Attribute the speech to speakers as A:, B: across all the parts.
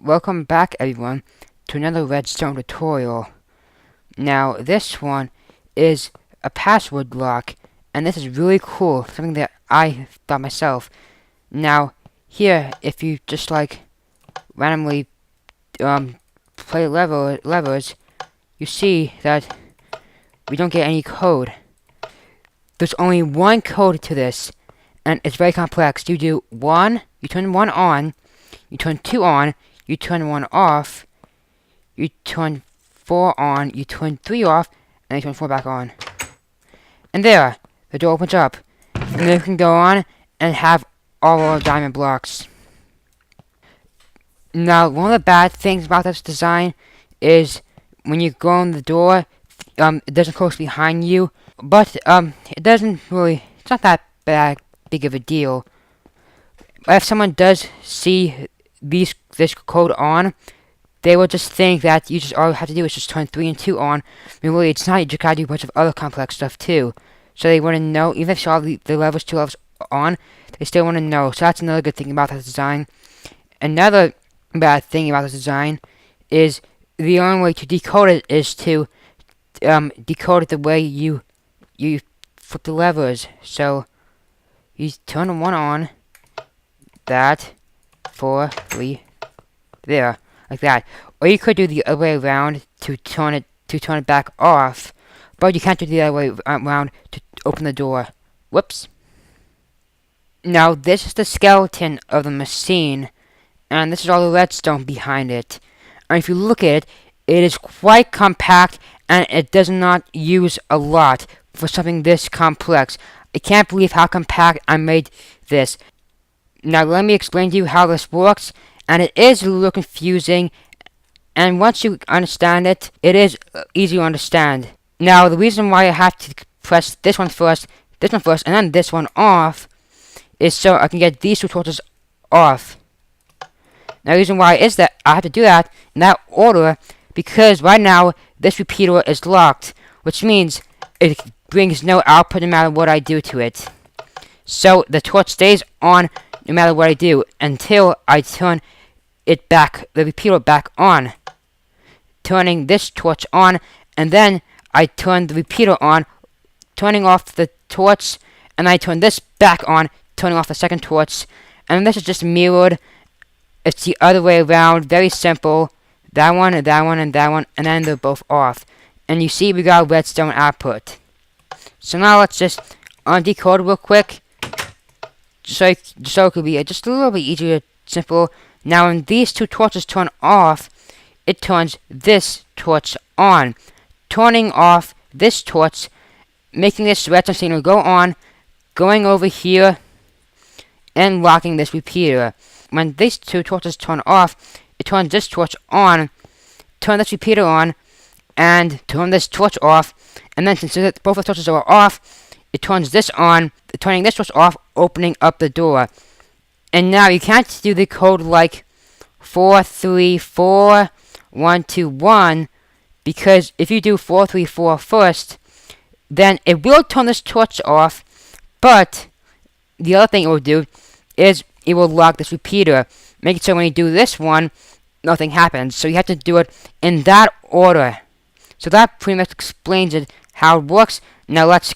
A: Welcome back everyone to another Redstone tutorial. Now this one is a password lock, and this is really cool, something that I thought myself. Now here, if you just randomly play levers, you see that we don't get any code. There's only one code to this, and it's very complex. You do one, you turn one on, you turn two on, you turn one off, you turn 4 on, you turn 3 off, and you turn 4 back on. And there, the door opens up. And then you can go on and have all our diamond blocks. Now, one of the bad things about this design is when you go on the door, it doesn't close behind you, but it doesn't really, it's not that big of a deal. But if someone does see this code on, they will just think that you just all you have to do is just turn 3 and 2 on. I mean, really, it's not. You just gotta do a bunch of other complex stuff too. So they want to know, even if you saw the levels 2 levels on, they still want to know. So that's another good thing about this design. Another bad thing about this design is the only way to decode it is to decode it the way you flip the levers. So you turn one on, that, 4, 3, there, like that. Or you could do the other way around to turn it back off, but you can't do the other way around to open the door. Whoops. Now this is the skeleton of the machine, and this is all the redstone behind it. And if you look at it, it is quite compact, and it does not use a lot for something this complex. I can't believe how compact I made this. Now let me explain to you how this works, and it is a little confusing, and once you understand it, it is easy to understand. Now the reason why I have to press this one first, and then this one off, is so I can get these two torches off. Now the reason why is that I have to do that in that order, because right now this repeater is locked, which means it brings no output no matter what I do to it. So the torch stays on no matter what I do, until I turn it back, the repeater back on, turning this torch on, and then I turn the repeater on, turning off the torch, and I turn this back on, turning off the second torch, and this is just mirrored. It's the other way around, very simple, that one, and that one, and that one, and then they're both off. And you see we got a redstone output. So now let's just undecode real quick, so it could be just a little bit easier, simple. Now when these two torches turn off, it turns this torch on, turning off this torch, making this redstone signal go on, going over here, and locking this repeater. When these two torches turn off, it turns this torch on, turn this repeater on, and turn this torch off, and then since both the torches are off, it turns this on, turning this torch off, opening up the door. And now you can't do the code like 4 3 4 1 2 1, because if you do 4 3 4 first, then it will turn this torch off, but the other thing it will do is it will lock this repeater, make it so when you do this one, nothing happens. So you have to do it in that order. So that pretty much explains it, how it works. Now let's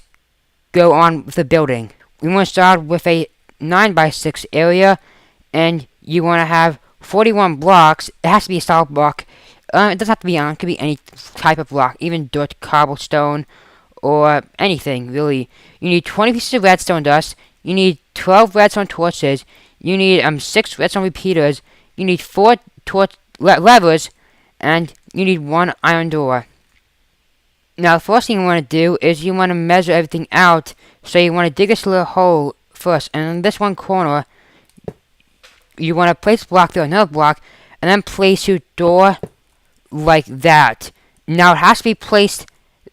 A: go on with the building. We want to start with a 9x6 area, and you want to have 41 blocks. It has to be a solid block. It doesn't have to be iron. It could be any type of block, even dirt, cobblestone, or anything really. You need 20 pieces of redstone dust. You need 12 redstone torches. You need 6 redstone repeaters. You need 4 levers, and you need 1 iron door. Now the first thing you want to do is you want to measure everything out. So you want to dig this little hole first, and in this one corner, you want to place a block there, another block, and then place your door like that. Now it has to be placed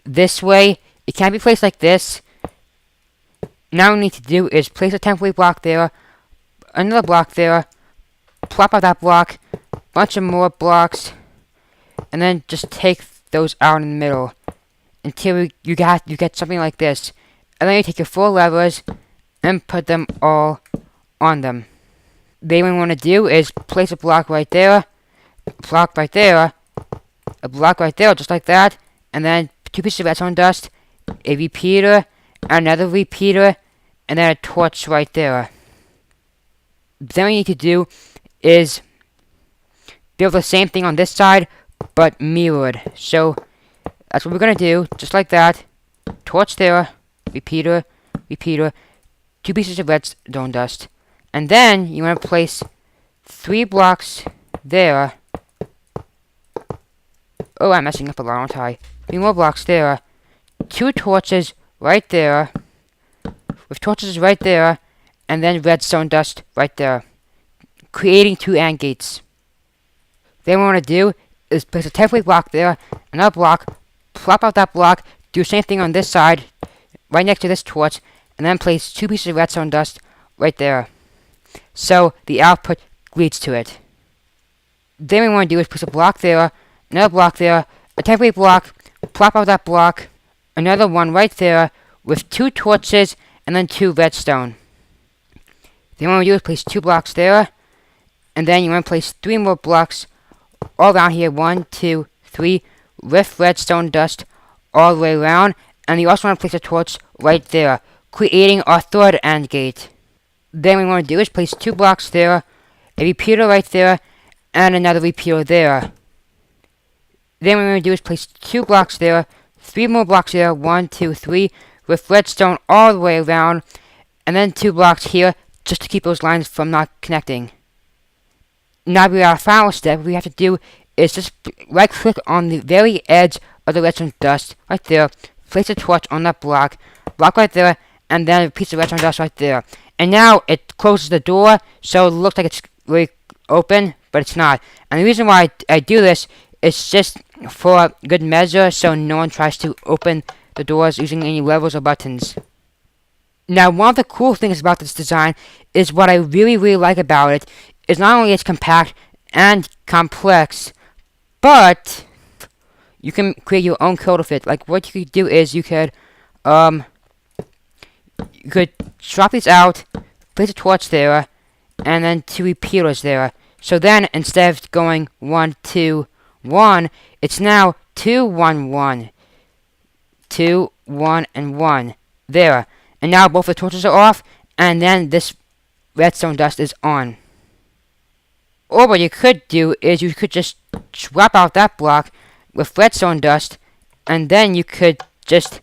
A: this way. It can't be placed like this. Now what we need to do is place a temporary block there, another block there, plop out that block, bunch of more blocks, and then just take those out in the middle until you get something like this. And then you take your 4 levers and put them all on them. Then what you want to do is place a block right there, block right there, a block right there, just like that, and then 2 pieces of redstone dust, a repeater, another repeater, and then a torch right there. Then what you need to do is build the same thing on this side, but mirrored. So that's what we're gonna do, just like that. Torch there, repeater, repeater, 2 pieces of redstone dust, and then you want to place 3 blocks there. Oh, I'm messing up a lot, aren't I? 3 more blocks there, 2 torches right there, with torches right there, and then redstone dust right there, creating 2 AND gates. Then what we want to do is place a temporary block there, another block, plop out that block, do the same thing on this side, right next to this torch, and then place 2 pieces of redstone dust right there. So the output leads to it. Then what we want to do is place a block there, another block there, a temporary block, plop out that block, another one right there, with 2 torches, and then 2 redstone. Then what we do is place 2 blocks there, and then you want to place 3 more blocks all around here, 1, 2, 3, with redstone dust all the way around, and you also want to place a torch right there, creating our 3rd AND gate. Then what we want to do is place 2 blocks there, a repeater right there, and another repeater there. Then what we want to do is place 2 blocks there, 3 more blocks there, 1, 2, 3, with redstone all the way around, and then 2 blocks here, just to keep those lines from not connecting. Now our final step, what we have to do is just right click on the very edge of the redstone dust, right there, place a torch on that block right there, and then a piece of redstone dust right there. And now it closes the door, so it looks like it's really open, but it's not. And the reason why I do this is just for good measure, so no one tries to open the doors using any levers or buttons. Now, one of the cool things about this design is what I really like about it is not only it's compact and complex, but you can create your own code of it. Like what you could do is you could swap these out, place a torch there, and then 2 repeaters there. So then instead of going 1, 2, 1, it's now 2, 1, 1, 2, 1, and 1 there. And now both the torches are off, and then this redstone dust is on. Or what you could do is you could just swap out that block with redstone dust, and then you could just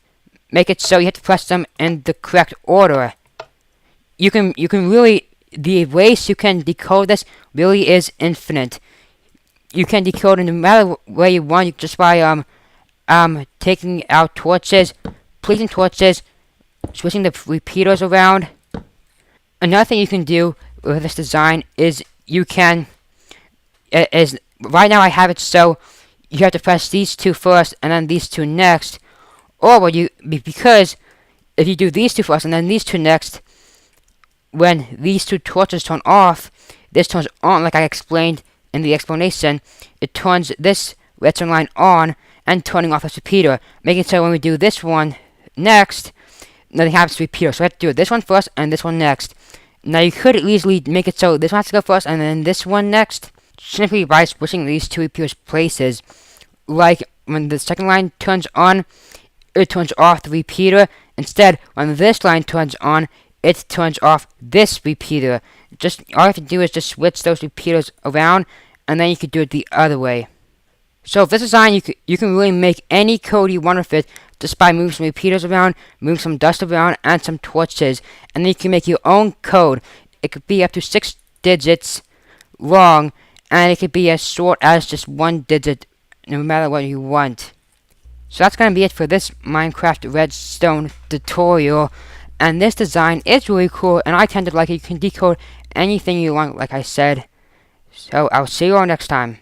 A: make it so you have to press them in the correct order. You can really, the ways you can decode this really is infinite. You can decode it no matter where you want, just by taking out torches, placing torches, switching the repeaters around. Another thing you can do with this design is you can, right now I have it so you have to press these 2 first and then these 2 next, or because if you do these 2 first and then these 2 next, when these 2 torches turn off, this turns on, like I explained in the explanation. It turns this redstone line on and turning off this repeater, making so when we do this one next, nothing happens to repeater. So we have to do this one first and this one next. Now you could easily make it so this one has to go first and then this one next, simply by switching these 2 repeaters places. Like when the second line turns on, it turns off the repeater. Instead, when this line turns on, it turns off this repeater. Just all you have to do is just switch those repeaters around, and then you could do it the other way. So with this design, you can really make any code you want with it just by moving some repeaters around, moving some dust around, and some torches, and then you can make your own code. It could be up to 6 digits long, and it could be as short as just 1 digit, no matter what you want. So that's gonna be it for this Minecraft Redstone tutorial. And this design is really cool, and I tend to like it. You can decode anything you want, like I said. So I'll see you all next time.